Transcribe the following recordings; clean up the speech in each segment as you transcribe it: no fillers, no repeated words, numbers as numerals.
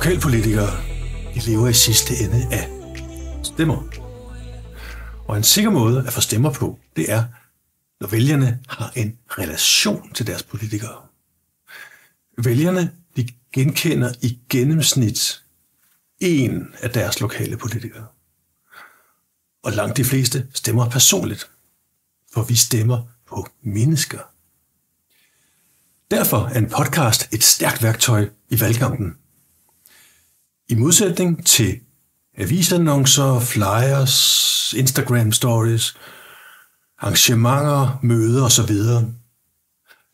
Lokalpolitikere, de lever i sidste ende af stemmer. Og en sikker måde at få stemmer på, det er, når vælgerne har en relation til deres politikere. Vælgerne, de genkender i gennemsnit en af deres lokale politikere. Og langt de fleste stemmer personligt, for vi stemmer på mennesker. Derfor er en podcast et stærkt værktøj i valgkampen. I modsætning til avisannoncer, flyers, Instagram stories, arrangementer, møder osv.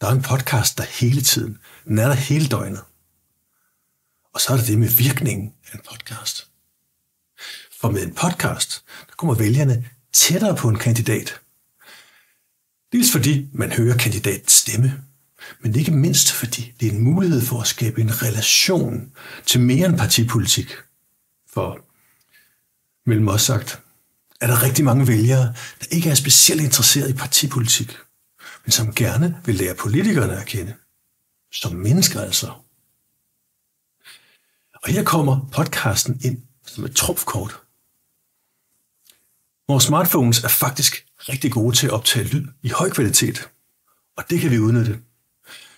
Der er en podcast, der hele tiden, den er der hele døgnet. Og så er det det med virkningen af en podcast. For med en podcast, der kommer vælgerne tættere på en kandidat. Dels fordi man hører kandidatens stemme, men ikke mindst fordi det er en mulighed for at skabe en relation til mere end partipolitik. For mellem os sagt, er der rigtig mange vælgere, der ikke er specielt interesseret i partipolitik, men som gerne vil lære politikerne at kende. Som mennesker altså. Og her kommer podcasten ind som et trumfkort. Vores smartphones er faktisk rigtig gode til at optage lyd i høj kvalitet, og det kan vi udnytte.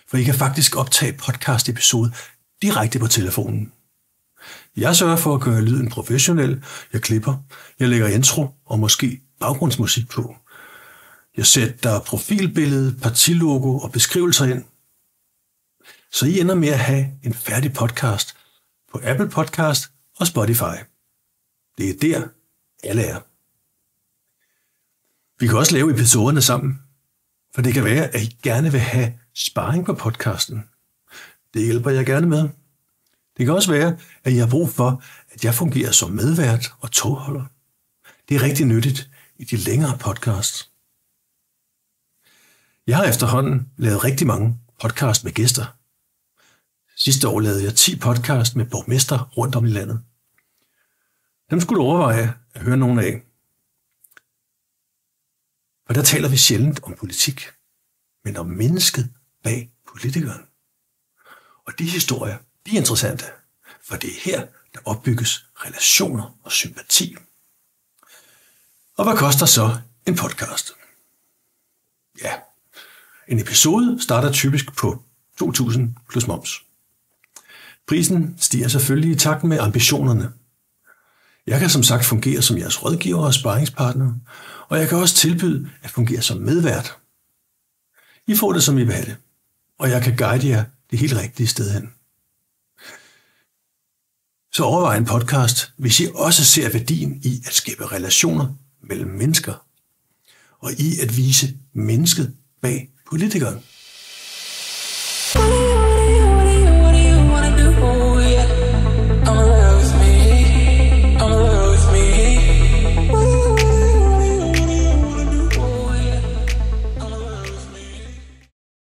For I kan faktisk optage podcast-episode direkte på telefonen. Jeg sørger for at gøre lyden professionel, jeg klipper, jeg lægger intro og måske baggrundsmusik på. Jeg sætter profilbillede, partilogo og beskrivelser ind. Så I ender med at have en færdig podcast på Apple Podcast og Spotify. Det er der, alle er. Vi kan også lave episoderne sammen, for det kan være, at I gerne vil have sparring på podcasten. Det hjælper jeg gerne med. Det kan også være, at I har brug for, at jeg fungerer som medvært og togholder. Det er rigtig nyttigt i de længere podcasts. Jeg har efterhånden lavet rigtig mange podcasts med gæster. Sidste år lavede jeg 10 podcasts med borgmester rundt om i landet. Dem skulle du overveje at høre nogle af. For der taler vi sjældent om politik, men om mennesket bag politikeren. Og de historier, de er interessante, for det er her, der opbygges relationer og sympati. Og hvad koster så en podcast? Ja, en episode starter typisk på 2.000 plus moms. Prisen stiger selvfølgelig i takt med ambitionerne. Jeg kan som sagt fungere som jeres rådgiver og sparringspartner, og jeg kan også tilbyde at fungere som medvært. I får det, som I vil have det, og jeg kan guide jer det helt rigtige sted hen. Så overvej en podcast, hvis I også ser værdien i at skabe relationer mellem mennesker, og i at vise mennesket bag politikeren.